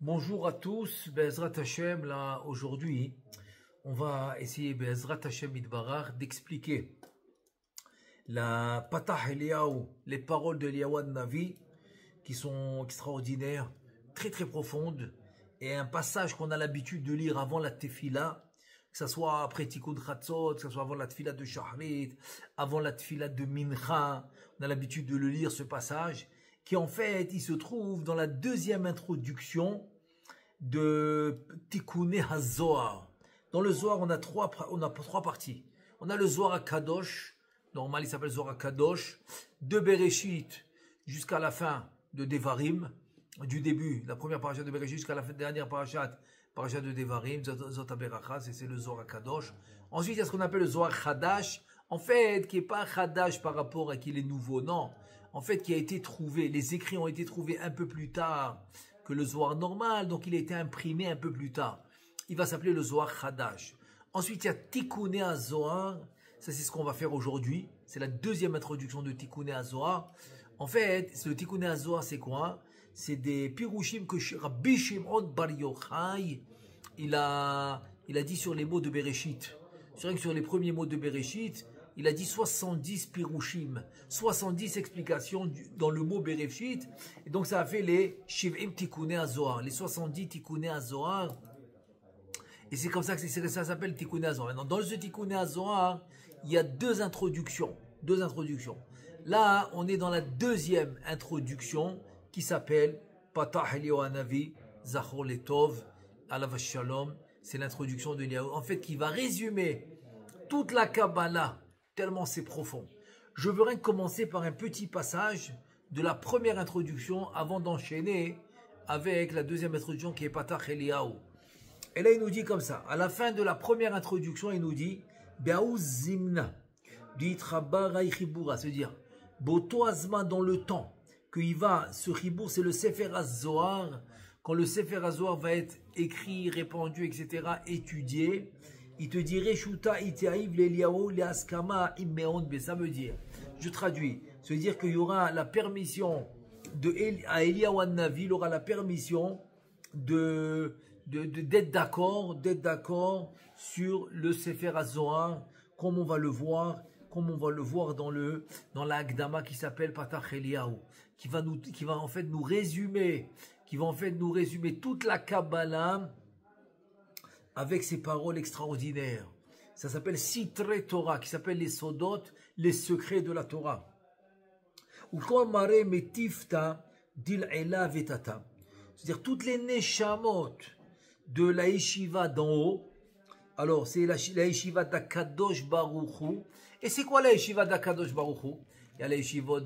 Bonjour à tous, Be'ezrat Hashem, là aujourd'hui, on va essayer Be'ezrat Hashem Idbarach d'expliquer la Patah Eliyahu, les paroles de Eliyahu Navi, qui sont extraordinaires, très très profondes, et un passage qu'on a l'habitude de lire avant la Tefila, que ce soit après Tikkun Chatzot, que ce soit avant la Tefila de Shahrit, avant la Tefila de Mincha, on a l'habitude de le lire ce passage, qui en fait, il se trouve dans la deuxième introduction de Tikkuné HaZohar. Dans le Zohar, on a trois parties. On a le Zohar HaKadosh, normal il s'appelle Zohar HaKadosh, de Bereshit jusqu'à la fin de Devarim, du début, la première paracha de Bereshit jusqu'à la dernière paracha de Devarim, Zot HaBeracha, c'est le Zohar HaKadosh. Ensuite, il y a ce qu'on appelle le Zohar Chadash, en fait, qui n'est pas Chadash par rapport à qu'il est nouveau, non. En fait, qui a été trouvé, les écrits ont été trouvés un peu plus tard que le Zohar normal, donc il a été imprimé un peu plus tard. Il va s'appeler le Zohar Chadash. Ensuite, il y a Tikkuné HaZohar, ça c'est ce qu'on va faire aujourd'hui, c'est la deuxième introduction de Tikkuné HaZohar. En fait, le Tikkuné HaZohar, c'est quoi? C'est des pirouchim que Rabbi Shimon Bar Yochai, il a dit sur les mots de Bereshit. C'est vrai que sur les premiers mots de Bereshit, il a dit 70 pirouchim, 70 explications dans le mot Bereshit. Et donc ça a fait les Shiv'im Tikkuné HaZohar, les 70 Tikkuné HaZohar. Et c'est comme ça que ça s'appelle Tikkuné HaZohar. Maintenant, dans ce Tikkuné HaZohar, il y a deux introductions. Là, on est dans la deuxième introduction qui s'appelle Patah Eliyahu Navi, Zachor Letov, Alav Shalom. C'est l'introduction de Eliyahu. En fait, qui va résumer toute la Kabbalah, tellement c'est profond. Je voudrais commencer par un petit passage de la première introduction avant d'enchaîner avec la deuxième introduction qui est Patah Eliyahu. Et là, il nous dit comme ça. À la fin de la première introduction, il nous dit Be'aouz Zimna, c'est-à-dire Boto Azma dans le temps, qu'il va, ce Chibour, c'est le Sefer HaZohar. Quand le Sefer HaZohar va être écrit, répandu, etc., étudié, il te dit Reshuta itiaïv l'Eliyahu le'askama immeon be. Ça veut dire, je traduis, ça veut dire qu'il y aura la permission à Eliyahu Navi, il aura la permission d'être d'accord sur le Sefer HaZohar, comme on va le voir dans la Hakdama qui s'appelle Patah Eliyahu, qui va en fait nous résumer toute la Kabbalah avec ces paroles extraordinaires. Ça s'appelle Sitre Torah, qui s'appelle les Sodot, les secrets de la Torah. Ou kol mare metifta dil'ela vetata. C'est-à-dire toutes les neshamot de la yeshiva d'en haut. Alors, c'est la yeshiva d'Akadosh Baruch Hu. Et c'est quoi la yeshiva d'Akadosh Baruch Hu? Il y a la yeshiva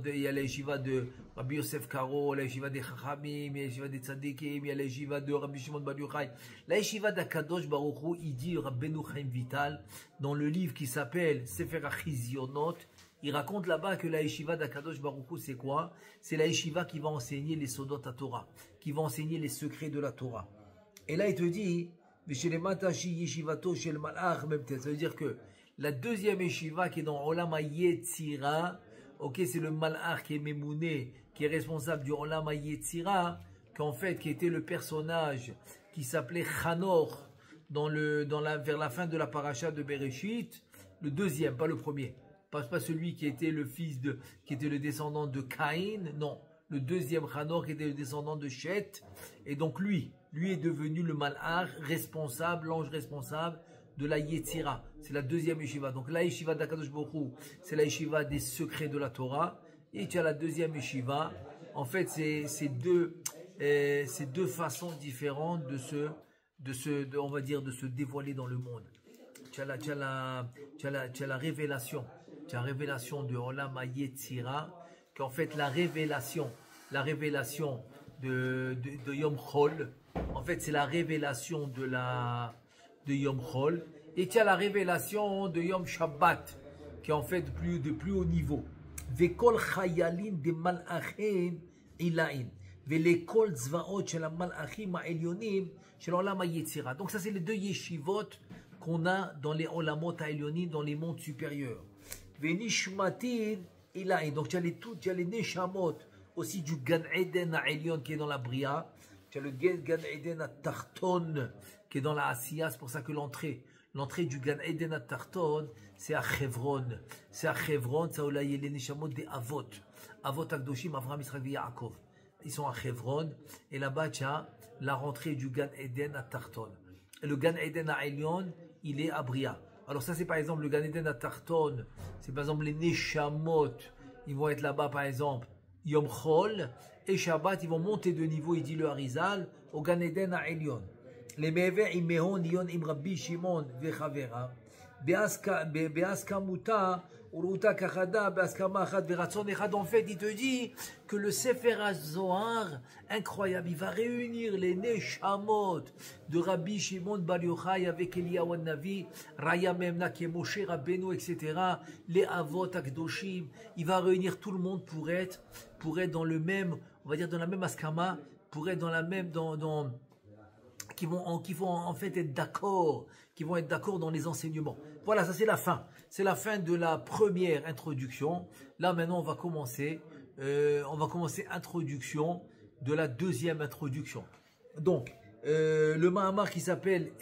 de Rabbi Yosef Karo, la yeshiva des Chachamim, il y a la yeshiva des Tzadikim, il y a la yeshiva de Rabbi Shimon Bar Yochai. La yeshiva d'Akadosh Baruch Hu, il dit Rabbeinu Chaim Vital, dans le livre qui s'appelle Sefer HaChizionot, il raconte là-bas que la yeshiva d'Akadosh Baruch Hu, c'est quoi? C'est la yeshiva qui va enseigner les Sodot à Torah, qui va enseigner les secrets de la Torah. Et là, il te dit, ça veut dire que la deuxième yeshiva qui est dans Olam HaYetzira, ok, c'est le malach qui est Memouné, qui est responsable du Olam HaYetzira, qui était le personnage qui s'appelait Chanor vers la fin de la paracha de Bereshit, le deuxième, pas le premier. Pas celui qui était qui était le descendant de Caïn, non. Le deuxième Chanor qui était le descendant de Shet. Et donc lui est devenu le malach responsable, l'ange responsable de la Yetzira. C'est la deuxième yeshiva. Donc la yeshiva d'Akadosh Baruch Hu, c'est la yeshiva des secrets de la Torah. Et tu as la deuxième yeshiva. En fait, c'est deux façons différentes de se dévoiler dans le monde. Tu as la révélation. Tu as la révélation de Olam HaYetzira, qu'en fait la révélation de Yom Chol, en fait c'est la révélation de Yom Chol, et tu as la révélation de Yom Shabbat, qui est en fait de plus haut niveau. Vekol chayalin de malachim ilain, velekol zvaot shel malachim ha'elyonim shel olam hayetzira. Donc ça c'est les deux yeshivot qu'on a dans les olamot ha'elyonim, dans les mondes supérieurs. Venishmatin ilain. Donc tu as les neshamot aussi du Gan Eden ha'elyon qui est dans la Bria, tu as le Gan Eden à Tarton qui est dans la Asiya, c'est pour ça que l'entrée du Gan Eden à Tarton, c'est à Chevron. C'est à Chevron, ça là il y a les Neshamot des Avot. Avot Akdoshim, Avraham, Israël et Yaakov. Ils sont à Chevron, et là-bas tu as la rentrée du Gan Eden à Tarton. Et le Gan Eden à Elyon, il est à Bria. Alors ça c'est par exemple le Gan Eden à Tarton, c'est par exemple les Neshamot, ils vont être là-bas par exemple Yom Chol, et Shabbat ils vont monter de niveau, il dit le Harizal, au Gan Eden à Elyon. Les Mever Imehon Yon Imrabbi Shimon Vechavera, Beaskamuta, Uruta Kachada, Beaskamachat Veratson Echad. En fait, il te dit que le Sefer HaZohar, incroyable, il va réunir les Neshamot de Rabbi Shimon Bar Yochai avec Eliyahu Navi, Raya Memna qui est Moshe Rabbeinu, etc. Les Avot Akdoshim, il va réunir tout le monde pour être dans le même, on va dire dans la même askama, pour être dans la même, qui vont en fait être d'accord, qui vont être d'accord dans les enseignements. Voilà, ça c'est la fin. C'est la fin de la première introduction. Là maintenant on va commencer introduction de la deuxième introduction. Donc le Mahamar qui s'appelle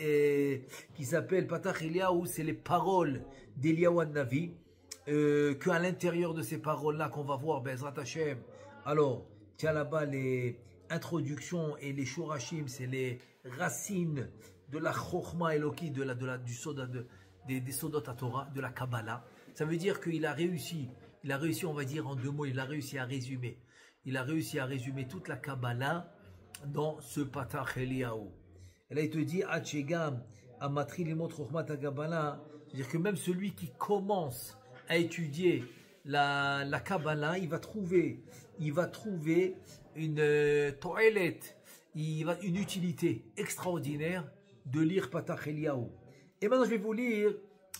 Patach Eliyahu, c'est les paroles d'Eliyahu Navi, qu'à l'intérieur de ces paroles-là qu'on va voir, Bezrat Hashem. Alors, tiens là-bas les introductions et les shorashim, c'est les racines de la Chokhmah Eloki, du soda, des Sodot à Torah, de la Kabbalah. Ça veut dire qu'il a réussi, on va dire en deux mots, il a réussi à résumer. Il a réussi à résumer toute la Kabbalah dans ce Patach Eliyahu. Et là, il te dit, Hachegam, Amatri Limot Chokhmat Kabbalah, c'est-à-dire que même celui qui commence à étudier la Kabbalah, il va trouver une toilet, une utilité extraordinaire de lire Patach Eliyahu. Et maintenant je vais vous lire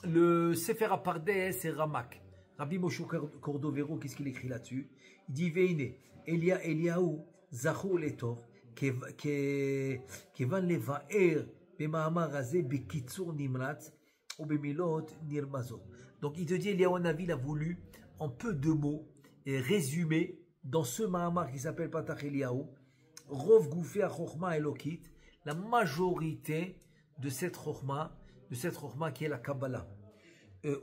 le Sefer HaPardes et Ramak. Rabbi Moshe Cordovero, qu'est-ce qu'il écrit là-dessus? Il dit Veine, Eliyahu Zachur Letor, Kevan Levaer, Bema'amar Hazeh, Bekitsur Nimratz, ou Bemilot Nirmazot. Donc il te dit, Eliyahu Navi, il a voulu en peu de mots et résumer dans ce Mahamar qui s'appelle Patach Eliyahu, Rov Goufé à Chokhmah Elokit, la majorité de cette Chokhmah qui est la Kabbalah.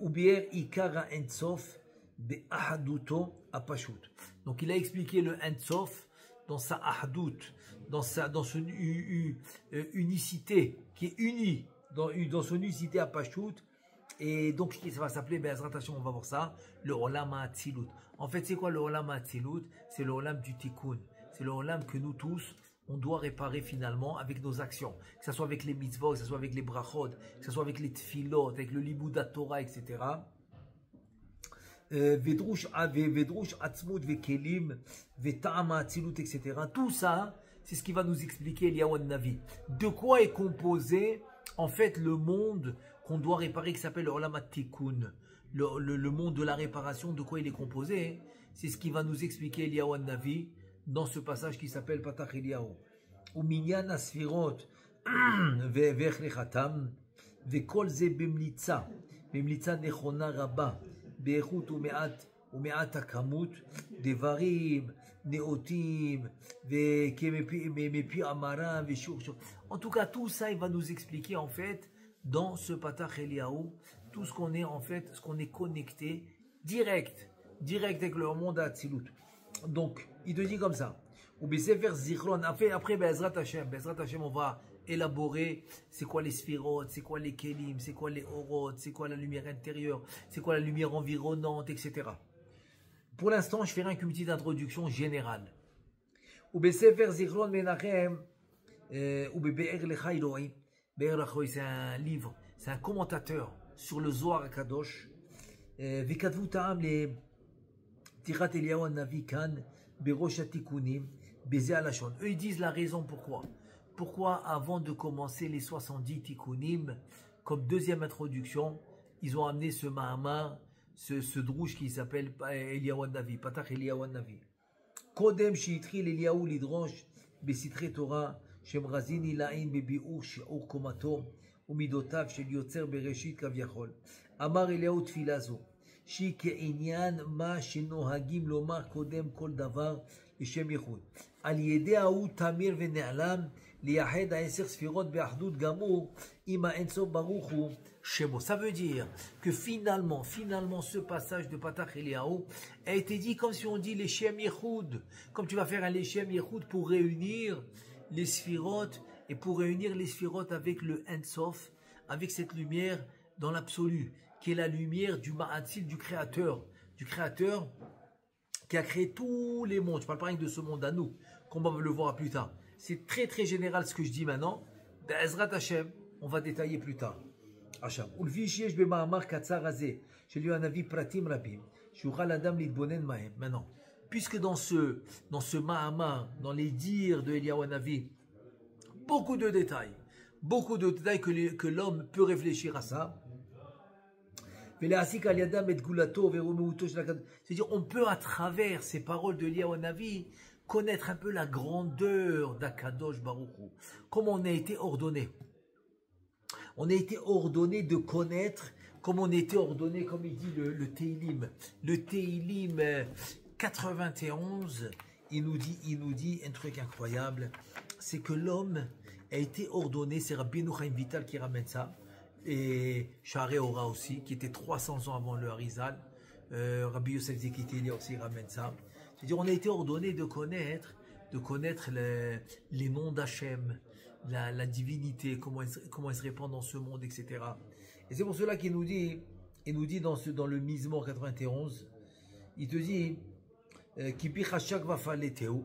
Ubier Ikara Entsof de Ahaduto Apashut. Donc il a expliqué le Entsof dans sa Ahadut, dans son unicité, qui est unie, dans son unicité Apashut. Et donc ça va s'appeler, on va voir ça, le Olam HaAtzilut. En fait, c'est quoi le Olam HaAtzilut? C'est le Olam du Tikkun. C'est le Olam que nous tous, on doit réparer finalement avec nos actions. Que ce soit avec les mitzvot, que ce soit avec les brachot, que ce soit avec les tfilot, avec le libouda Torah, etc. Vedrush atzmut vekelim, veta'am ha'atzilut, etc. Tout ça, c'est ce qui va nous expliquer Eliyahu Navi. De quoi est composé, en fait, le monde qu'on doit réparer, qui s'appelle le Olam HaTikkun. Le monde de la réparation, de quoi il est composé? C'est ce qui va nous expliquer Eliyahu Navi dans ce passage qui s'appelle Patach Eliyahu. Uminyan asfirot ve'echlechatam ve'kol ze bemlitza nechona rabba be'echut ume'at hakamut devarim neotim ve'kemepi amara ve'shur. En tout cas, tout ça, il va nous expliquer en fait dans ce Patach Eliyahu tout ce qu'on est en fait, ce qu'on est connecté direct avec le monde d'Atzilut. Donc, il te dit comme ça. Après, Bezrat Hashem, on va élaborer c'est quoi les sphirotes, c'est quoi les kelim, c'est quoi les orot, c'est quoi la lumière intérieure, c'est quoi la lumière environnante, etc. Pour l'instant, je fais rien qu'une petite introduction générale. C'est un livre, c'est un commentateur sur le Zohar Kadosh. Vikatvu ta'am les Tirat Eliyahu Navi kan berosh atikunim bezeh alashon. Eux ils disent la raison pourquoi. Pourquoi avant de commencer les 70 tikkunim, comme deuxième introduction, ils ont amené ce Mahamar, ce drouche qui s'appelle Eliyahu Navi, Patach Eliyahu Navi. Kodem shitril Eliyahu lidrosh besitre Torah shemrazin ilain bebiur shiur komato umidotav shel yotzer bereshit kavyachol. Amar Eliyahu tfilazo. שהיא כעניין מה שנוהגים לומר קודם כל דבר לשם ייחוד. על ידי ההוא תמיר ונעלם, לייחד העשר ספירות באחדות גמור, עם האין סוף ברוך הוא שמו. Ça veut dire que finalement, ce passage de Patach Eliyahu a été dit comme si on dit les Shem Yehoud. Comme tu vas faire un Leshem Yehoud pour réunir les sphirotes et pour réunir les sphirotes avec le Ein Sof, avec cette lumière dans l'absolu, qui est la lumière du Ma'atzil, du créateur qui a créé tous les mondes. Je parle pas rien de ce monde à nous, qu'on va le voir plus tard. C'est très très général ce que je dis maintenant. Be'ezrat Hashem, on va détailler plus tard. Hashem. Ulvi sheyesh b'ma'amar katzar hazeh, shel Yohanavi pratim rabim, sheyuchal adam litbonen mahem. Maintenant, puisque dans ce ma'amar, dans les dires de Eliyahu Hanavi, beaucoup de détails que l'homme peut réfléchir à ça. C'est-à-dire, on peut à travers ces paroles de Eliyahu Hanavi connaître un peu la grandeur d'Akadosh Baruch Hu. Comment on a été ordonné. On a été ordonné de connaître, comme on a été ordonné, comme il dit le Teilim. Le Teilim 91, il nous dit un truc incroyable, c'est que l'homme a été ordonné, c'est Rabbi Chaim Vital qui ramène ça, et Sha'arei Ora aussi, qui était 300 ans avant le Harizal, Rabbi Yosef Zekitelia aussi ramène ça. C'est-à-dire, on a été ordonné de connaître les noms d'Hachem, la divinité, comment elle se répand dans ce monde, etc. Et c'est pour cela qu'il nous dit dans le Mizmor 91, il te dit, Kipi Chashak Vafaleteu,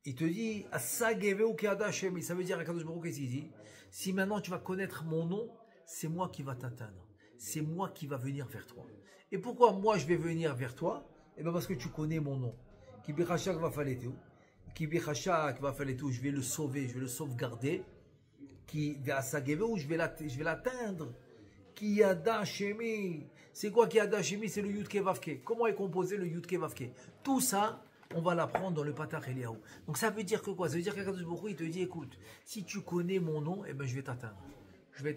il te dit, Asageveu Keada Hashem, ça veut dire, à Kadosh Baruch Hu, qu'est-ce qu'il dit? Si maintenant tu vas connaître mon nom, c'est moi qui va t'atteindre, c'est moi qui va venir vers toi. Et pourquoi moi je vais venir vers toi? Eh bien parce que tu connais mon nom. Kipi Chashak Vafaleteu. Je vais le sauver, je vais le sauvegarder. Je vais l'atteindre. Kiyada Shemi. C'est quoi Kiyada Shemi? C'est le Yud Ke Vav Ke. Comment est composé le Yud Ke Vav Ke? Tout ça, on va l'apprendre dans le Patach Eliyahu. Donc ça veut dire que quoi? Ça veut dire qu'Akadosh Baruch Hu, il te dit, écoute, si tu connais mon nom, eh ben je vais t'atteindre. Je vais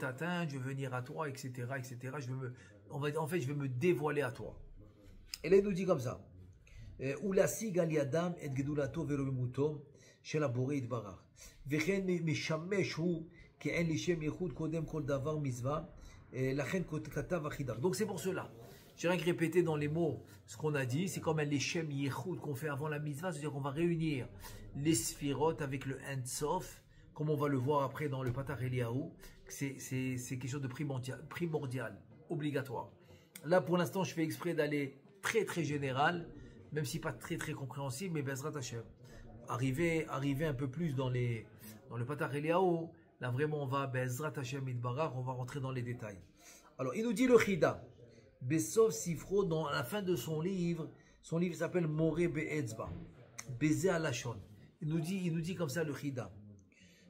venir à toi, etc., etc. Je vais me dévoiler à toi. Et là, il nous dit comme ça. ולהשיג על ידם את גדולתו ורוממותו של הבורא יתברך. וכן משמש הוא כאין לשם ייחוד קודם כל דבר מצווה, לכן כתב החידה. Donc c'est pour cela. J'ai rien que répété dans les mots ce qu'on a dit, c'est comme un leshem yichud qu'on fait avant la mitzvah, c'est-à-dire qu'on va réunir les sphirotes avec le Ein Sof, comme on va le voir après dans le Patach Eliyahu, c'est quelque chose de primordial, obligatoire. Là pour l'instant je fais exprès d'aller très très général, même si pas très très compréhensible, mais Bezrat Hashem. Arriver un peu plus dans le Patach Eliyahu, là vraiment on va Bezrat Hashem Yitbarach, on va rentrer dans les détails. Alors il nous dit le Chida, Besov Sifro, dans la fin de son livre s'appelle Moreh Be'etzba, Bezeh Alashon. Il nous dit comme ça le Chida,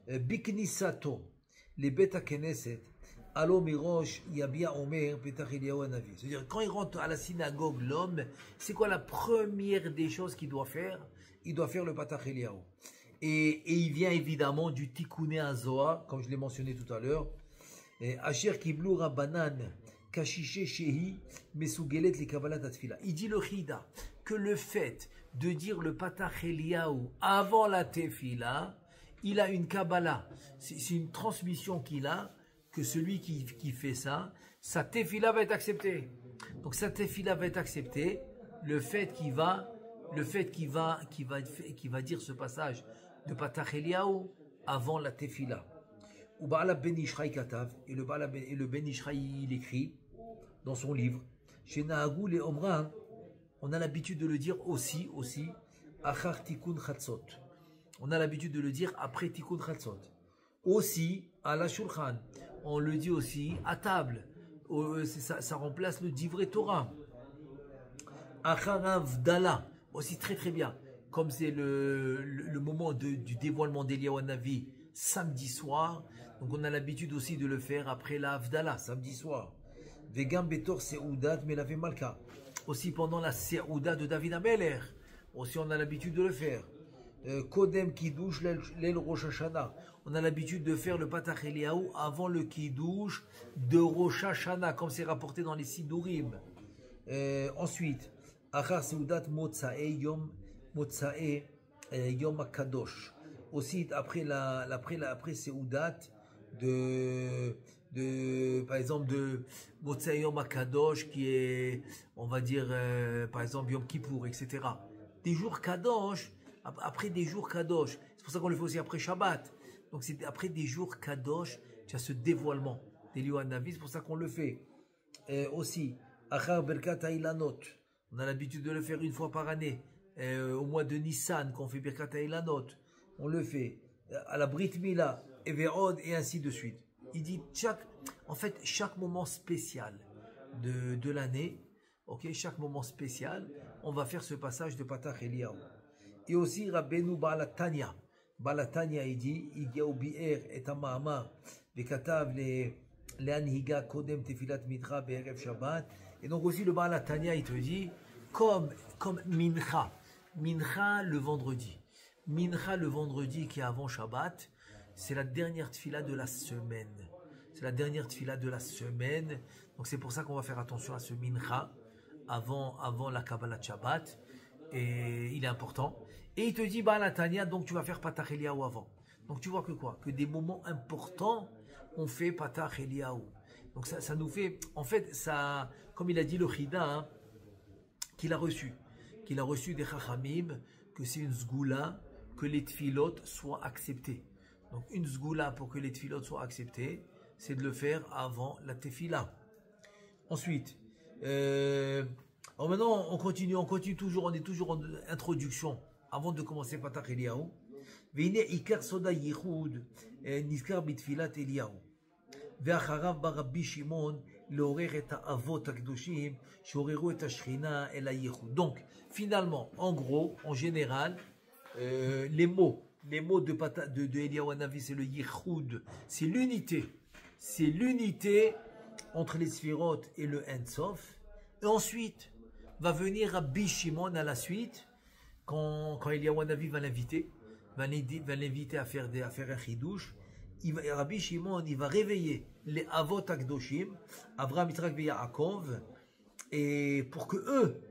Biknisato, les Beta Knesset, Alo Mirosh Yabia Omer Patach Eliyahu Hanavi. C'est-à-dire, quand il rentre à la synagogue, l'homme, c'est quoi la première des choses qu'il doit faire? Il doit faire le Patach Eliyahu. Et il vient évidemment du Tikkuné HaZohar, comme je l'ai mentionné tout à l'heure. Asher Kiblu Rabbanan Kashishe Shehi Mesugelet li Kabbalat Atfila. Il dit le Chida que le fait de dire le Patach Eliyahu avant la Tefila, il a une Kabbalah. C'est une transmission qu'il a, que celui qui fait ça, sa tefila va être acceptée. Donc sa tefila va être acceptée, le fait qu'il va dire ce passage de Patach Eliyahu avant la tefila. Ou Baal Ben Ishraï Katav, et le Ben Ishraï il écrit dans son livre, chez Nahagou les Omra, on a l'habitude de le dire aussi, Achar Tikkun Chatzot. On a l'habitude de le dire après Tikkun Chatzot. Aussi, à la Shulchan, on le dit aussi à table. Ça remplace le Divrei Torah. Acharav Dala, aussi très très bien. Comme c'est le moment du dévoilement d'Eliyahu Hanavi samedi soir, donc on a l'habitude aussi de le faire après la Havdalah, samedi soir. Vegam Betor Seudat Melave Malka. Aussi pendant la Seuda de David Ameler, aussi on a l'habitude de le faire. Kodem Kiddush Lel Rosh Hashanah. On a l'habitude de faire le Patach Eliyahu avant le Kiddush de Rosh Hashanah, comme c'est rapporté dans les Sidurim. Ensuite, Achar Seudat Motsae Yom HaKadosh. Aussi, après Seudat, par exemple, de Motsae Yom HaKadosh, qui est, on va dire, par exemple, Yom Kippour, etc. Des jours Kadosh, après des jours Kadosh. C'est pour ça qu'on le fait aussi après Shabbat. Donc, c'est après des jours Kadosh, tu as ce dévoilement des Eliyahu Hanavi, c'est pour ça qu'on le fait. Aussi, Achar Berkat Hailanot. On a l'habitude de le faire une fois par année. Au mois de Nissan, quand on fait Berkat Hailanot, on le fait. À la Brit Mila, Everod, et ainsi de suite. Il dit chaque moment spécial de l'année, ok, chaque moment spécial, on va faire ce passage de Patach Eliyahu. Et aussi, Rabbeinu Baalatanya. Baalatanya, il dit, Igiaou Bi'er et Ama'amar, Bekatav Le'anhiga Kodem Tefilat Mitra Be'erev Shabbat. Et donc aussi, le Baalatanya, il te dit, comme Mincha. Mincha le vendredi. Mincha le vendredi qui est avant Shabbat, c'est la dernière tfila de la semaine. C'est la dernière tfila de la semaine. Donc c'est pour ça qu'on va faire attention à ce Mincha avant la Kabbalah Shabbat. Et il est important. Et il te dit, bah la Tanya, donc tu vas faire Patach Eliyahu avant. Donc tu vois que quoi? Que des moments importants, on fait Patach Eliyahu. Donc ça nous fait, en fait, ça, comme il a dit le Chida, hein, qu'il a reçu des Chachamim, que c'est une zgoula, que les tfilot soient acceptés. Donc une zgoula pour que les tfilot soient acceptés, c'est de le faire avant la tefila. Ensuite, alors maintenant on continue toujours, on est toujours en introduction avant de commencer Patach Eliyahu. Veine ikar soda yichud nizkar bitfilat Eliyahu. ואחריו בא רבי שמעון לעורר את האבות הקדושים שעוררו את השכינה אל הייחוד. Donc, finalement, en gros, en général, les mots de Eliyahu Hanavi, c'est le yichud, c'est l'unité. C'est l'unité entre les Sphirot et le Ein Sof. Et ensuite, va venir Rabbi Shimon à la suite, quand Eliyahu Hanavi va l'inviter à faire un chidouche. Rabbi Shimon, il va réveiller les Avot Akdoshim, Avraham, Yitzhak et Yaakov, et pour que eux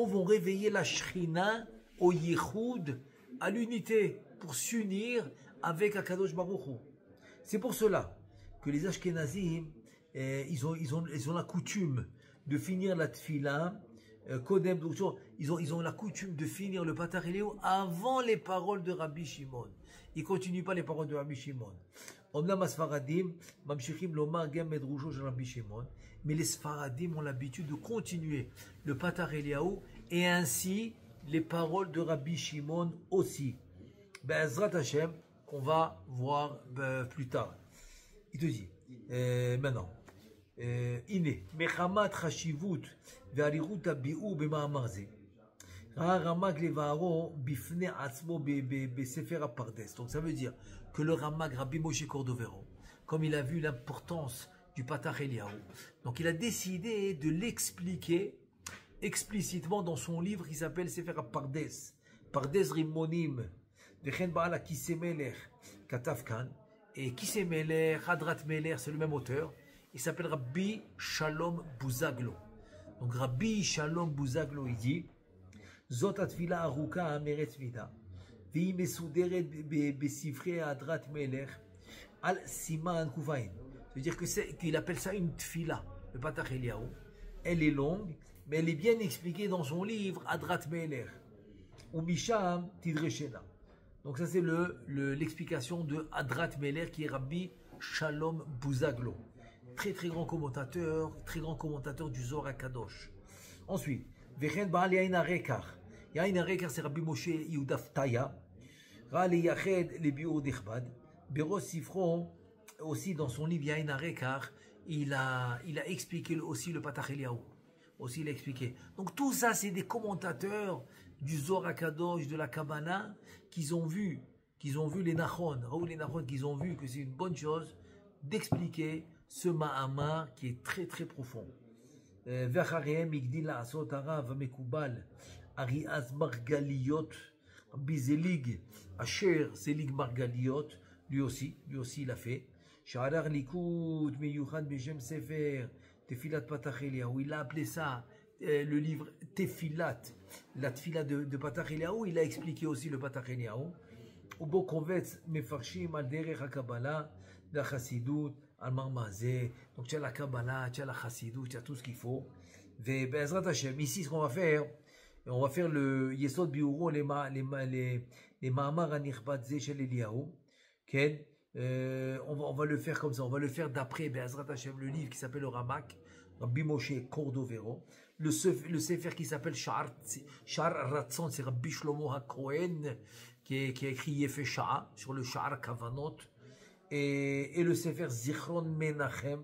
vont réveiller la Shrina au Yichud, à l'unité, pour s'unir avec Akadosh Baruch Hu. C'est pour cela que les Ashkenazim, ils ont la coutume de finir la Tfila, Kodem, ils ont la coutume de finir le Patach Eliyahu avant les paroles de Rabbi Shimon. Ils ne continuent pas les paroles de Rabbi Shimon. Omnam Asfaradim, Mamshichim Lomar Gem Medroujo de Rabbi Shimon. Mais les Sfaradim ont l'habitude de continuer le Patach Eliyahu et ainsi les paroles de Rabbi Shimon aussi. Be'ezrat Hashem, qu'on va voir plus tard. Il te dit, maintenant, Ine, Mechamat Chashivut, Ve'arihut Abi'u B'ma'amar Ze. Donc ça veut dire que le Ramak Rabbi Moshe Cordovero, comme il a vu l'importance du Patach Eliyahu, donc il a décidé de l'expliquer explicitement dans son livre qui s'appelle Sefer Pardes, Pardes Rimonim, Vechen Ba'ala Kisemelech, Katafkan, et Kisemelech, Hadrat Melech, c'est le même auteur, il s'appelle Rabbi Shalom Buzaglo. Donc Rabbi Shalom Buzaglo, il dit, Zot atfila aruka ameret mida, vehi mesuderet besifre adrat melech al siman kufain. C'est-à-dire qu'il appelle ça une tfila, le Patach Eliyahu. Elle est longue, mais elle est bien expliquée dans son livre Adrat Melech. Ou Misham Tidreshena. Donc ça c'est l'explication de Adrat Melech qui est Rabbi Shalom Buzaglo. Très grand commentateur du Zohar HaKadosh. Ensuite, Vechen Baal Yain HaRekach. Yain HaRekach, c'est Rabbi Moshe Yehuda Ftaya. Ra Leyached Lebiur Dichbad. Beros Sifron, aussi dans son livre Yain HaRekach, il a expliqué aussi le Patach Eliyahu. Aussi il a expliqué. Donc tout ça, c'est des commentateurs du Zohar HaKadosh, de la Kabbalah, qu'ils ont vu les Nachon, Raoul les Nachon, qu'ils ont vu que c'est une bonne chose d'expliquer ce Ma'amar qui est très profond. ואחריהם הגדיל לעשות הרב המקובל אריאז מרגליות ביזליג אשר זליג מרגליות, lui aussi il a fait שערך ליכוד מיוחד בשם ספר תפילת פתח אליהו, il a appelé ça le livre Tefilat, la Tfila de Patach Eliyahu, il a expliqué aussi le Patach Eliyahu. ובו קובץ מפרשים על דרך הקבלה והחסידות, על מרמז, donc tu as la Kabbalah, tu as la Chassidut, tu as tout ce qu'il faut. ובעזרת השם, ici ce qu'on va faire, on va faire le Yesod Biuro, les Ma'amar Anichbat Ze shel Eliyahu, on va le faire comme ça, on va le faire d'après Be'ezrat Hashem, le livre qui s'appelle le Ramak, Rabbi Moshe Cordovero, le Sefer qui s'appelle Sha'ar Ratzon, c'est Rabbi Shlomo HaKohen, qui a écrit Yefe Sha'a, sur le Sha'ar Kavanot, et le Sefer Zichron Menachem,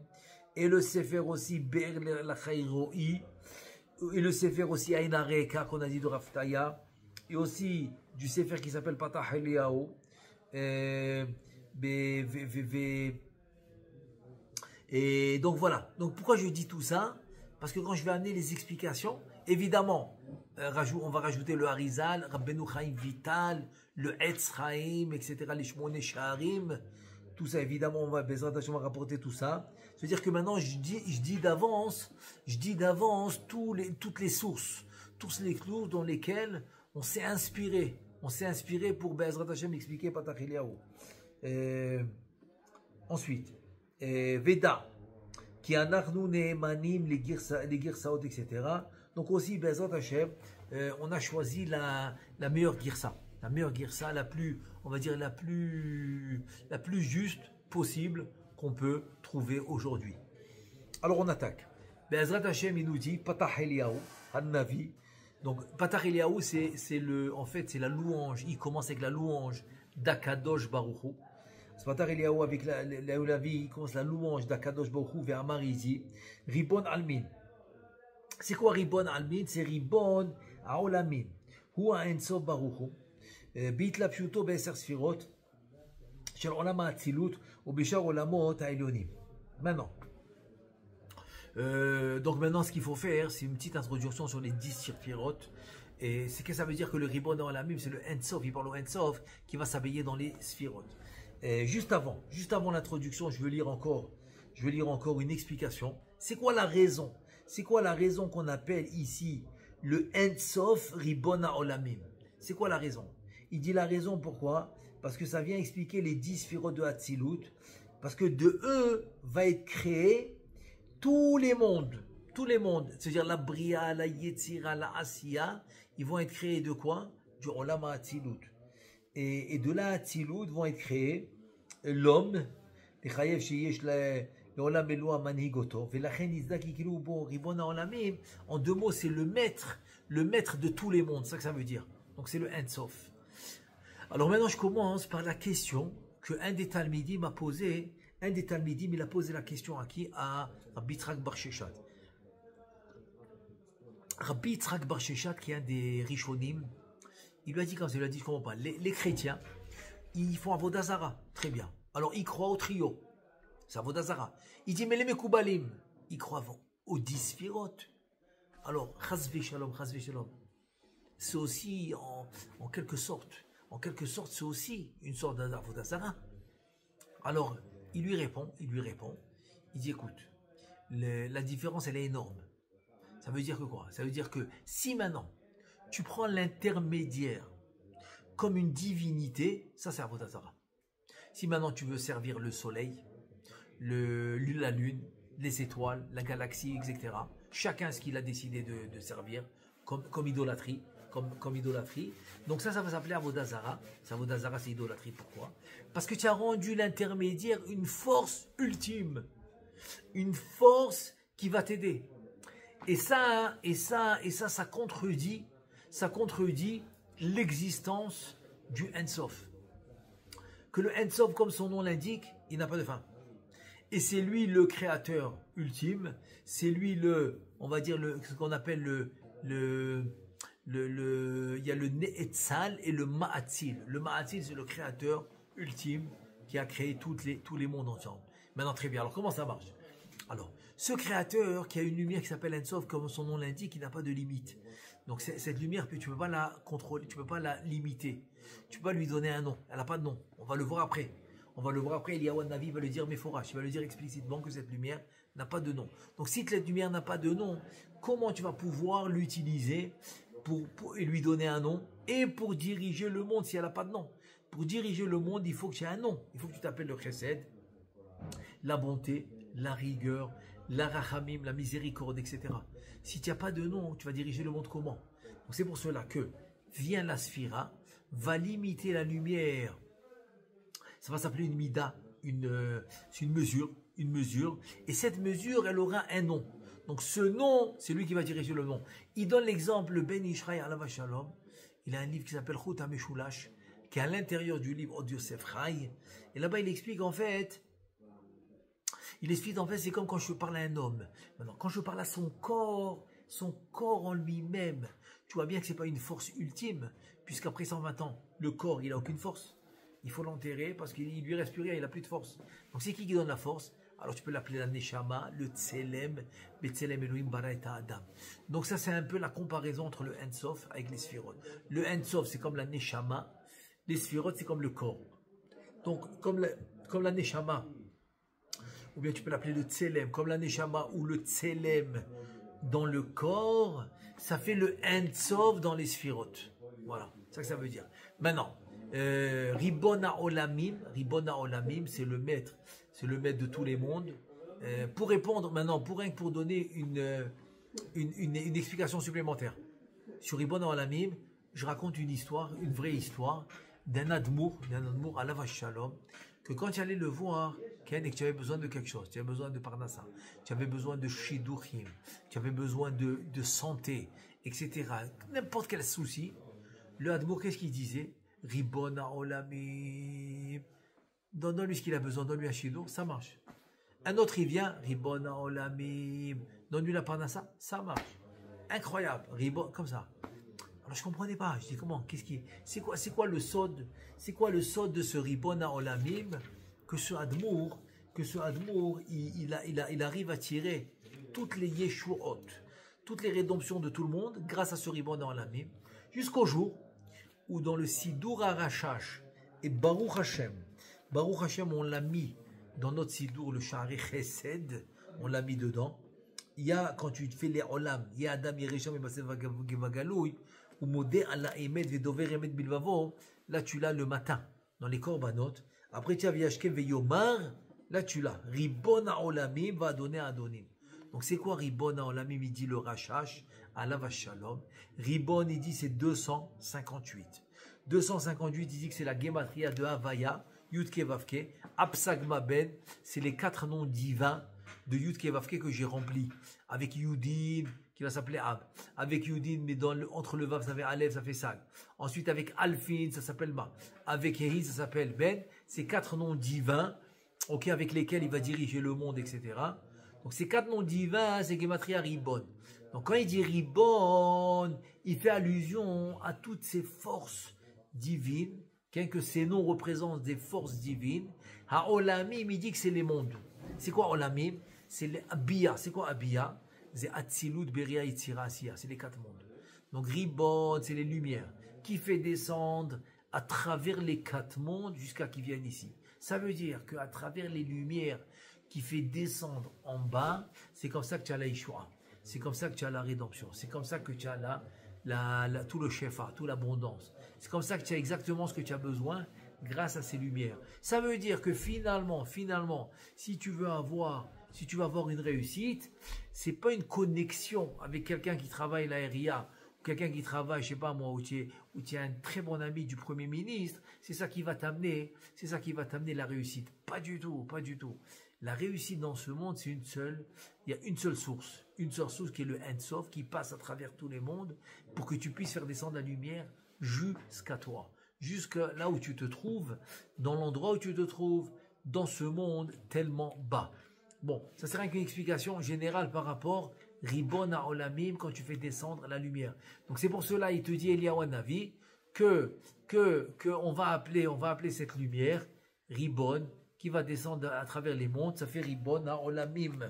et le Sefer aussi Be'er Lachairoi, et le Sefer aussi Aïn Areka, qu'on a dit de Raftaya, et aussi du Sefer qui s'appelle Patach Eliyahu, et donc voilà. Donc pourquoi je dis tout ça? Parce que quand je vais amener les explications, évidemment, on va rajouter le Harizal, Rabbeinu Chaim Vital, le Etz Chaim, etc., les Shmone Shaharim, tout ça, évidemment, on va rapporter tout ça. C'est-à-dire que maintenant, je dis d'avance toutes les sources dans lesquelles on s'est inspiré. On s'est inspiré pour Be'ezrat Hashem expliquer Patach Eliyahu. Ensuite, Veda, qui anachnu ne'emanim les girsaot, etc. Donc aussi, Be'ezrat Hashem, on a choisi la meilleure girsa. La meilleure girsa, on va dire la plus juste possible qu'on peut trouver aujourd'hui. Alors on attaque. Be'ezrat Hashem, il nous dit Patach Eliyahu, Han-Navi. Donc Patach Eliyahu, en fait c'est la louange. Il commence avec la louange d'Akadosh Baruch Hu. Patach Eliyahu avec la vie, il commence la louange d'Akadosh Baruch Hu vers Amarizi. Ribon Almin. C'est quoi Ribon Almin? C'est Ribon Aolamin. Hu Ha'ensof Baruch Hu. בהתלבשותו בעשר ספירות של עולם האצילות ובשאר עולמות העליונים. Donc maintenant, ce qu'il faut faire, c'est une petite introduction sur les 10 sphirotes. Et c'est que ça veut dire que le Ribon Olamim, c'est le Ensof, il parle au Ensof, qui va s'habiller dans les sphirotes. Juste avant l'introduction, je veux lire encore une explication. C'est quoi la raison? C'est quoi la raison qu'on appelle ici le Ensof Ribon Olamim? C'est quoi la raison? Il dit la raison pourquoi? Parce que ça vient expliquer les 10 sphirotes de Hatzilut. Parce que de eux va être créé tous les mondes, c'est-à-dire la Bria, la Yetzira, la Asiya, ils vont être créés de quoi? Du Olam HaAtzilut. Et de la Hatzilut vont être créés l'homme, les Chayev Sheyesh l'Olam Eloa Manhigoto, Velachen Izdaki Kilu Bo Ribon HaOlamim, en deux mots, c'est le maître de tous les mondes, c'est ça que ça veut dire. Donc c'est le Ensof. Alors maintenant, je commence par la question que un des Talmidim m'a posée. Il a posé la question à qui? À Rabbi Yitzhak Bar Sheshat. Rabbi Yitzhak Bar Sheshat, qui est un des Rishonim, il lui a dit comme ça, il lui a dit, je comprends pas, les chrétiens, ils font Avodah Zara, très bien. Alors, ils croient au trio, c'est Avodah Zara. Il dit, mais les Mekoubalim, ils croient aux 10 sphirotes. Alors, Chazve Shalom, c'est aussi, en quelque sorte, c'est aussi une sorte d'Avodah Zara. Alors, il lui répond, il dit, écoute, la différence, elle est énorme. Ça veut dire que quoi? Ça veut dire que si maintenant, tu prends l'intermédiaire comme une divinité, ça c'est Avodah Zara. Si maintenant tu veux servir le soleil, la lune, les étoiles, la galaxie, etc., chacun ce qu'il a décidé de servir comme idolâtrie, comme idolâtrie. Donc ça va s'appeler Avodah Zara. Avodah Zara, c'est idolâtrie. Pourquoi? Parce que tu as rendu l'intermédiaire une force ultime. Une force qui va t'aider. Et ça contredit l'existence du Ensof. Que le Ensof, comme son nom l'indique, il n'a pas de fin. Et c'est lui le créateur ultime. C'est lui on va dire ce qu'on appelle il y a le Ne'etzal et le Ma'atzil. Le Ma'atzil, c'est le créateur ultime qui a créé tous les mondes ensemble. Maintenant, très bien. Alors, comment ça marche? Alors, ce créateur qui a une lumière qui s'appelle Ensof, comme son nom l'indique, il n'a pas de limite. Donc, cette lumière, tu ne peux pas la contrôler, tu ne peux pas la limiter. Tu ne peux pas lui donner un nom. Elle n'a pas de nom. On va le voir après. On va le voir après, Eliyahu Navi va le dire Meforash, il va le dire explicitement que cette lumière n'a pas de nom. Donc si cette lumière n'a pas de nom, comment tu vas pouvoir l'utiliser et lui donner un nom et pour diriger le monde si elle n'a pas de nom? Pour diriger le monde, il faut que tu aies un nom. Il faut que tu t'appelles le chesed, la bonté, la rigueur, la rachamim, la miséricorde, etc. Si tu n'as pas de nom, tu vas diriger le monde comment? Donc c'est pour cela que vient la sphira, va limiter la lumière. Ça va s'appeler une mida, c'est une mesure, et cette mesure, elle aura un nom. Donc ce nom, c'est lui qui va diriger le nom. Il donne l'exemple, le Ben Ishraï Alav Shalom, il a un livre qui s'appelle Chut HaMeshulash, qui est à l'intérieur du livre Od Yosef Chai, et là-bas il explique en fait, c'est comme quand je parle à un homme. Maintenant, quand je parle à son corps en lui-même, tu vois bien que ce n'est pas une force ultime, puisqu'après 120 ans, le corps, il n'a aucune force. Il faut l'enterrer parce qu'il lui reste plus rien, il n'a plus de force. Donc c'est qui donne la force? Alors tu peux l'appeler la Neshama, le Tselem, Betselem Elohim Bara et Adam. Donc ça c'est un peu la comparaison entre le Ensof avec les Sphirot. Le Ensof c'est comme la Neshama, les Sphirot c'est comme le corps. Donc comme la Neshama, ou bien tu peux l'appeler le Tselem, comme la Neshama ou le Tselem dans le corps, ça fait le Ensof dans les Sphirot. Voilà, c'est ça que ça veut dire. Maintenant, Ribona Olamim, c'est le maître de tous les mondes. Pour répondre maintenant, pour donner une explication supplémentaire sur Ribona Olamim, je raconte une vraie histoire d'un Admour Alav Shalom, que quand tu allais le voir, Ken, et que tu avais besoin de quelque chose, tu avais besoin de Parnassa, tu avais besoin de Shiduchim, tu avais besoin de santé, etc. N'importe quel souci, le Admour, qu'est-ce qu'il disait? Ribona Olamim. Donne-lui ce qu'il a besoin, donne-lui un Shidur, ça marche. Un autre, il vient, Ribona Olamim. Donne-lui la Parnassa, ça marche. Incroyable, Ribon, comme ça. Alors je comprenais pas, je dis comment, c'est quoi le sod de ce Ribona Olamim que ce Admour, il arrive à tirer toutes les Yeshuot, toutes les rédemptions de tout le monde grâce à ce Ribona Olamim, jusqu'au jour où dans le Sidur Arashash et Baruch Hashem, on l'a mis dans notre Sidur, le Sha'arei Chesed, on l'a mis dedans. Il y a, quand tu fais les Olam, il y a Adam Yeresham et Masev Vagaloui, ou Modé Allah Emet Vedover Emet Bilvavo, là tu l'as le matin, dans les Korbanot. Après tu as Vyashkem Veyomar, là tu l'as. Ribona Olamim va donner à Adonim. Donc c'est quoi Ribona Olamim? Il dit le Rashash, Alav Shalom. Ribon, il dit c'est 258. 258, il dit que c'est la Gematria de Havaya, Yudke Vavke. Absagma Ben, c'est les 4 noms divins de Yudke Vavke que j'ai remplis. Avec Yudin, qui va s'appeler Ab. Avec Yudin, mais entre le Vav, ça fait Aleph, ça fait Sag. Ensuite, avec Alfin, ça s'appelle Ma. Avec Yehi, ça s'appelle Ben. C'est 4 noms divins, ok, avec lesquels il va diriger le monde, etc. Donc ces 4 noms divins, c'est Gematria Ribon. Donc quand il dit Ribon, il fait allusion à toutes ces forces divines, que ces noms représentent des forces divines. Ha Olamim, il dit que c'est les mondes. C'est quoi Olamim? C'est les Abia. C'est quoi Abia? C'est Atzilut, Beria, Yitzira, Asiya. C'est les 4 mondes. Donc Ribon, c'est les lumières qui fait descendre à travers les 4 mondes jusqu'à qu'ils viennent ici. Ça veut dire qu'à travers les lumières qui fait descendre en bas, c'est comme ça que tu as la Yeshua. C'est comme ça que tu as la rédemption. C'est comme ça que tu as tout le shefa, toute l'abondance. C'est comme ça que tu as exactement ce que tu as besoin grâce à ces lumières. Ça veut dire que finalement, si tu veux avoir une réussite, c'est pas une connexion avec quelqu'un qui travaille l'aéria, ou quelqu'un qui travaille, je sais pas moi, où tu es un très bon ami du Premier ministre. C'est ça qui va t'amener la réussite. Pas du tout. La réussite dans ce monde, il y a une seule source qui est le Ensof, qui passe à travers tous les mondes pour que tu puisses faire descendre la lumière jusqu'à toi, jusqu'à là où tu te trouves, dans l'endroit où tu te trouves, dans ce monde tellement bas. Bon, ça serait une explication générale par rapport Ribon à Olamim quand tu fais descendre la lumière. Donc c'est pour cela, il te dit Eliyahu Navi que on va appeler cette lumière Ribon, qui va descendre à travers les mondes, ça fait Ribon à Olamim.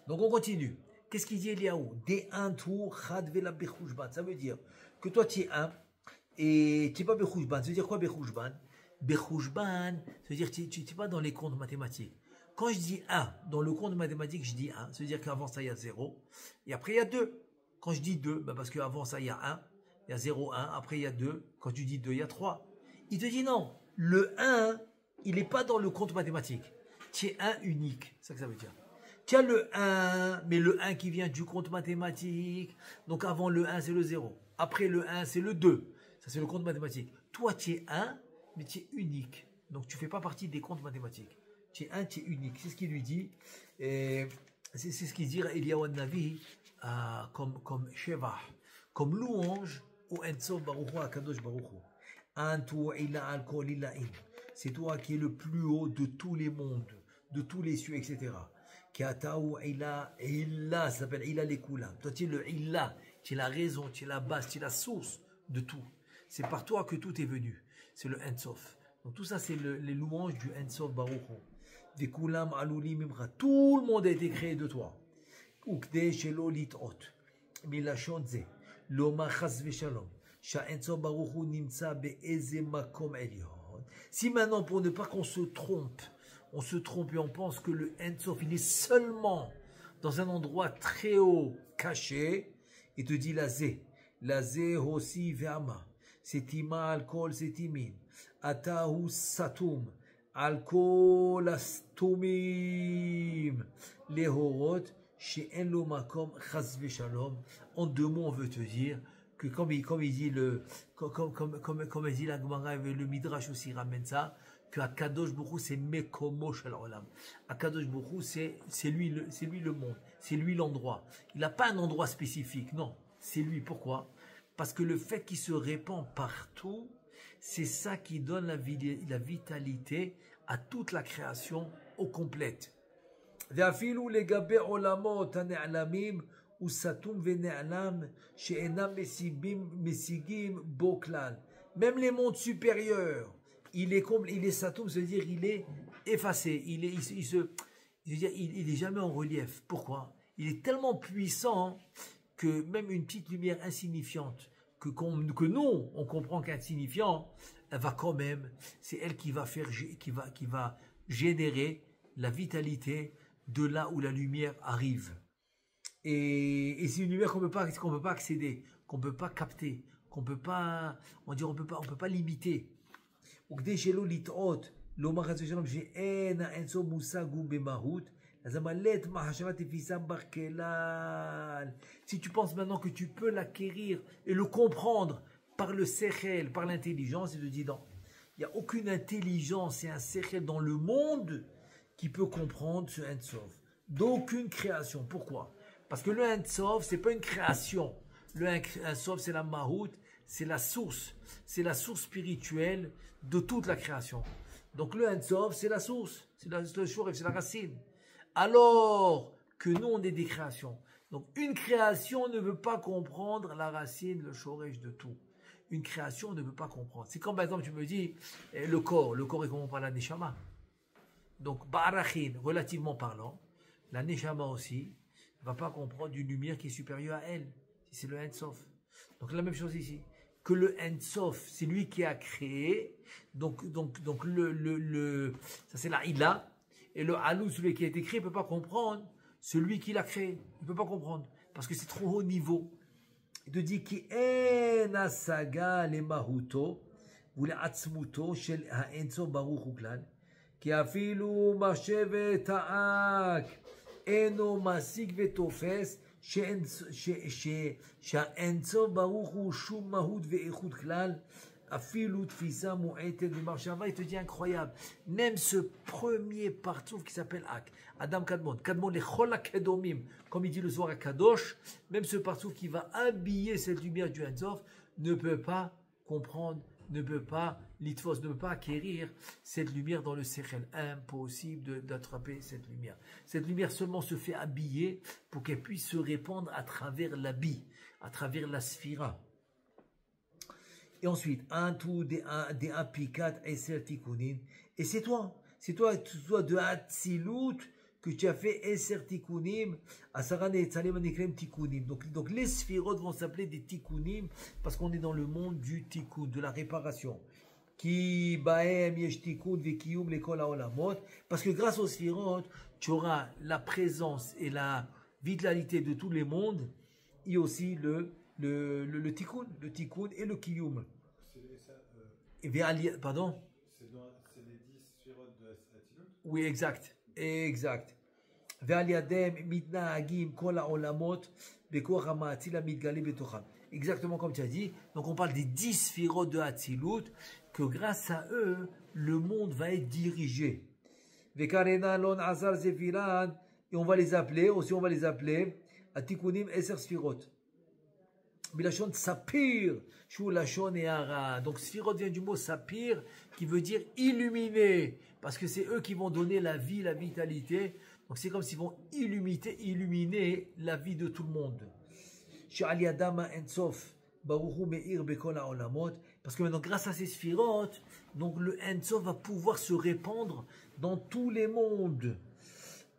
Donc on continue. Qu'est-ce qu'il dit Eliyahu? Des un tour, chad vela bechouchban. Ça veut dire que toi tu es un et tu n'es pas bechouchban. Ça veut dire quoi bechouchban? Bechouchban, ça veut dire que tu n'es pas dans les comptes mathématiques. Quand je dis 1, dans le compte mathématique, je dis 1. Ça veut dire qu'avant ça, il y a 0. Et après, il y a 2. Quand je dis 2, ben parce qu'avant ça, il y a 1. Il y a 0, 1. Après, il y a 2. Quand tu dis 2, il y a 3. Il te dit non. Le 1, il n'est pas dans le compte mathématique. Tu es 1 unique. C'est ça que ça veut dire. Tu as le 1, mais le 1 qui vient du compte mathématique. Donc avant le 1, c'est le 0. Après le 1, c'est le 2. Ça, c'est le compte mathématique. Toi, tu es 1, mais tu es unique. Donc tu ne fais pas partie des comptes mathématiques. Tu es un, tu es unique. C'est ce qu'il lui dit. C'est ce qu'il dit Eliyahu Navi comme Shevah, comme louange au Ensof Baruch Hu, à Kadosh Baruch Hu. Antu ila al kol ilaim. C'est toi qui es le plus haut de tous les mondes, de tous les cieux, etc. Kiataou ila illa, ça s'appelle illa lekulam. Toi tu es le illa, tu es la raison, tu es la base, tu es la source de tout. C'est par toi que tout est venu. C'est le Ensof. Donc tout ça c'est les louanges du Ensof Baruch Hu. Vekulam aluli mimcha. Tout le monde a été créé de toi. Ukde shelo litot. Milashon ze. Loma chas veshalom. Sha'ensof Baruch Hu nimtza be'eze makom elyon. Si maintenant, pour ne pas qu'on se trompe et on pense que le Ensof, il est seulement dans un endroit très haut, caché, il te dit la zé hosi ve'ama, setima alkol setimin, atahu satum, alkol astumim, lehorot, she'en lo makom chas ve'shalom. En 2 mots, on veut te dire que comme il dit comme il dit la Gemara, le Midrash aussi ramène ça, que Akadosh Baruch Hu c'est Mekomo Shel Olam. Akadosh Baruch Hu c'est lui le monde, c'est lui l'endroit. Il n'a pas un endroit spécifique, non, c'est lui. Pourquoi? Parce que le fait qu'il se répand partout, c'est ça qui donne la vitalité à toute la création au complète. Ve'afilu legabe olamot hane'alamim même les mondes supérieurs, il est satum, c'est-à-dire il est effacé, il est jamais en relief. Pourquoi? Il est tellement puissant que même une petite lumière insignifiante que nous on comprend qu'insignifiant, elle va quand même, c'est elle qui va générer la vitalité de là où la lumière arrive. Et c'est une lumière qu'on peut pas accéder, qu'on peut pas capter, qu'on peut pas, on peut pas limiter. Si tu penses maintenant que tu peux l'acquérir et le comprendre par le sechel, par l'intelligence, il te dit non. Il n'y a aucune intelligence et un sechel dans le monde qui peut comprendre ce Ensof. D'aucune création. Pourquoi? Parce que le Ensof, c'est pas une création. Le Ensof, c'est la Mahout, c'est la source spirituelle de toute la création. Donc le Ensof, c'est la source, c'est le Shoref, c'est la racine. Alors que nous, on est des créations. Donc une création ne veut pas comprendre la racine, le Shoref de tout. Une création ne veut pas comprendre. C'est comme par exemple, tu me dis, le corps est comment par la Neshama. Donc, Ba'arachin, relativement parlant, la Neshama aussi, ne va pas comprendre une lumière qui est supérieure à elle, si c'est le Ensof. Donc la même chose ici, que le Ensof, c'est lui qui a créé, donc ça c'est la Ila, et le Alou, celui qui a été créé, ne peut pas comprendre celui qui l'a créé, il ne peut pas comprendre, parce que c'est trop haut niveau. Il te dit ki en asaga le mahuto, ou le atzmuto, shel ha-Ensof baruch hu klal, כי אפילו משה ותעק אינו משיג ותופס שהאינסוף ברוך הוא שום מהות ואיכות כלל, אפילו תפיסה מועטת במחשבה. Il te dit incroyable, même ce premier partouf qui s'appelle Ak, Adam Kadmon lechol hakedomim, comme il dit le Zohar à Kadosh, même ce partouf qui va habiller cette lumière du Ensof ne peut pas comprendre, ne peut pas l'itfos, ne peut pas acquérir cette lumière dans le sechel. Impossible d'attraper cette lumière. Cette lumière seulement se fait habiller pour qu'elle puisse se répandre à travers l'habit, à travers la sphira. Et ensuite, un tout des apikat eser tikunin. Et c'est toi de Hatzilut que tu as fait eser tikunim, asarane et tzalem anikrem tikunim. Donc les sphirot vont s'appeler des tikunim parce qu'on est dans le monde du tikkun, de la réparation. Ki baem yesh tikkun vekiyum lekol haolamot. Parce que grâce aux sphirot, tu auras la présence et la vitalité de tous les mondes, et aussi le tikkun et le kiyum. Pardon? C'est les 10 sphirotes de Hatzilut? Oui, exact. Exactement comme tu as dit. Donc on parle des 10 sphirotes de Hatzilut, que grâce à eux, le monde va être dirigé. Et on va les appeler, Atikunim Eser Sphirot. Bilachon Sapir, Shou Lachon et Ara. Donc Sphirot vient du mot Sapir, qui veut dire illuminé, parce que c'est eux qui vont donner la vie, la vitalité. Donc c'est comme s'ils vont illuminer la vie de tout le monde. Parce que maintenant, grâce à ces Sphirot, donc le Ensof va pouvoir se répandre dans tous les mondes.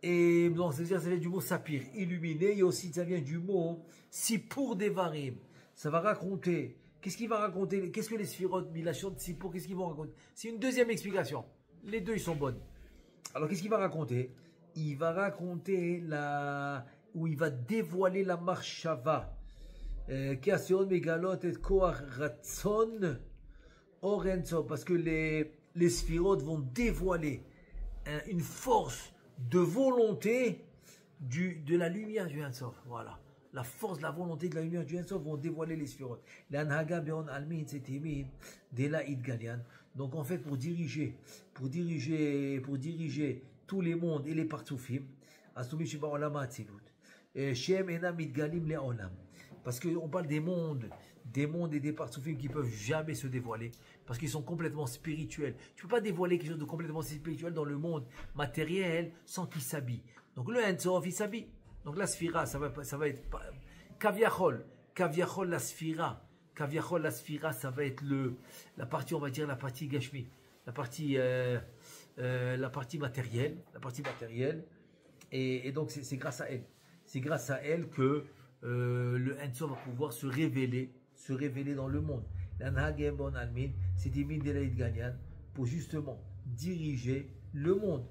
Et donc, ça vient du mot sapir, illuminé, et aussi ça vient du mot Sipur Devarim. Ça va raconter. Qu'est-ce qu'il va raconter? Qu'est-ce que les Sphirot, Milachot, Sipur, qu'est-ce qu'ils vont raconter? C'est une deuxième explication. Les deux, ils sont bonnes. Alors, qu'est-ce qu'il va raconter? Il va raconter où il va dévoiler la marshava. Parce que les Sphirot vont dévoiler une force de volonté de la lumière du Ensof. Voilà. La force, la volonté de la lumière du Ensof vont dévoiler les Sphirot. Donc en fait, pour diriger tous les mondes et les partoufim, parce qu'on parle des mondes et des partoufim qui peuvent jamais se dévoiler, parce qu'ils sont complètement spirituels. Tu ne peux pas dévoiler quelque chose de complètement spirituel dans le monde matériel sans qu'il s'habille. Donc le Ensof, il s'habille. Donc la sphira, ça va être kaviachol, la sphira. Kaviachol, la sphira, ça va être la partie, on va dire, la partie gashmi, la partie matérielle, et donc c'est grâce à elle. C'est grâce à elle que le Ensof va pouvoir se révéler dans le monde. C'est des pour justement diriger le monde.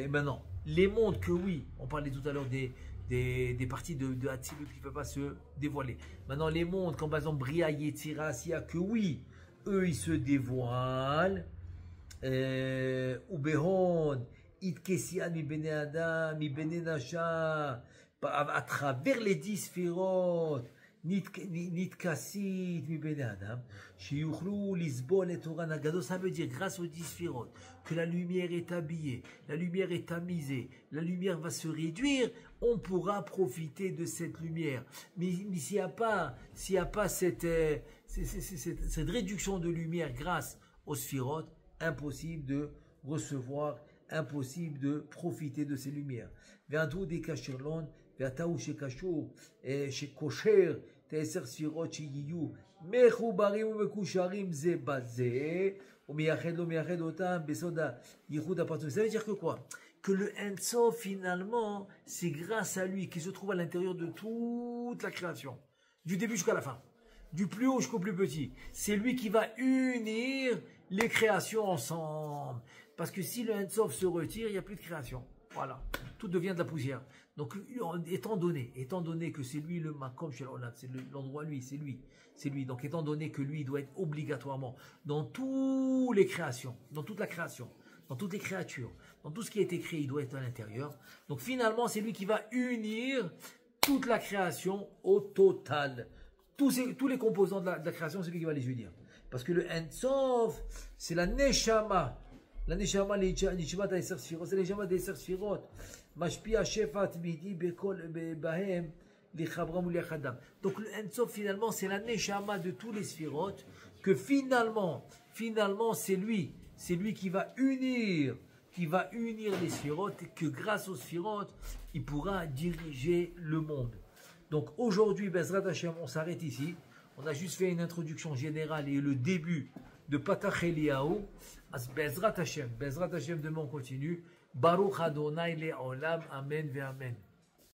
Maintenant, les mondes que oui, on parlait tout à l'heure des parties de Hatzilut qui ne peuvent pas se dévoiler. Maintenant, les mondes, comme par exemple Bria, Yetzira, Asiya, que oui, eux, ils se dévoilent. Ubehon, Itkesian, mi bene Adam, mi bene Nasha, à travers les 10 sphirot, Nitkasit, mi bene Adam, Shiyuchlu, Lisbol et Torah Nagado, ça veut dire grâce aux 10 sphirot, que la lumière est habillée, la lumière est tamisée, la lumière va se réduire, on pourra profiter de cette lumière. Mais s'il n'y a pas cette réduction de lumière grâce aux sphirot, impossible de recevoir, impossible de profiter de ces lumières. Ve'antu de kashirlon, ve'ataou shekashur, shekosher, te'eser sphirot sheyiyu, mechubarim u'mekusharim ze baze, u'miyached lo miyached otam, besoda yichud apartum. Ça veut dire que quoi? Que le Ensof, finalement, c'est grâce à lui qui se trouve à l'intérieur de toute la création, du début jusqu'à la fin, du plus haut jusqu'au plus petit. C'est lui qui va unir les créations ensemble. Parce que si le Ensof se retire, il n'y a plus de création. Voilà. Tout devient de la poussière. Donc, étant donné que c'est lui le Makom Shel Olam, c'est l'endroit lui, c'est lui. Donc, étant donné que lui doit être obligatoirement dans toutes les créations, dans toute la création, dans toutes les créatures, dans tout ce qui a été créé, il doit être à l'intérieur. Donc, finalement, c'est lui qui va unir toute la création au total. Tous les composants de la création, c'est lui qui va les unir. Parce que le Ensof, c'est la Neshama. La Neshama, Neshama d'Eser Sphirot, c'est la Neshama d'Eser Sphirot. Mashpia Shefat Midi Bekol Bahem Lichabram ou Liachadam. Donc le Ensof, finalement, c'est la Neshama de tous les Sphirot, que finalement, c'est lui qui va unir les Sphirot, et que grâce aux Sphirot, il pourra diriger le monde. Donc aujourd'hui, Bezrat Hashem, on s'arrête ici. On a juste fait une introduction générale et le début de Patach Eliyahu. Bezrat Hashem, demain on continue. Baruch Adonai Le'olam, Amen ve Amen.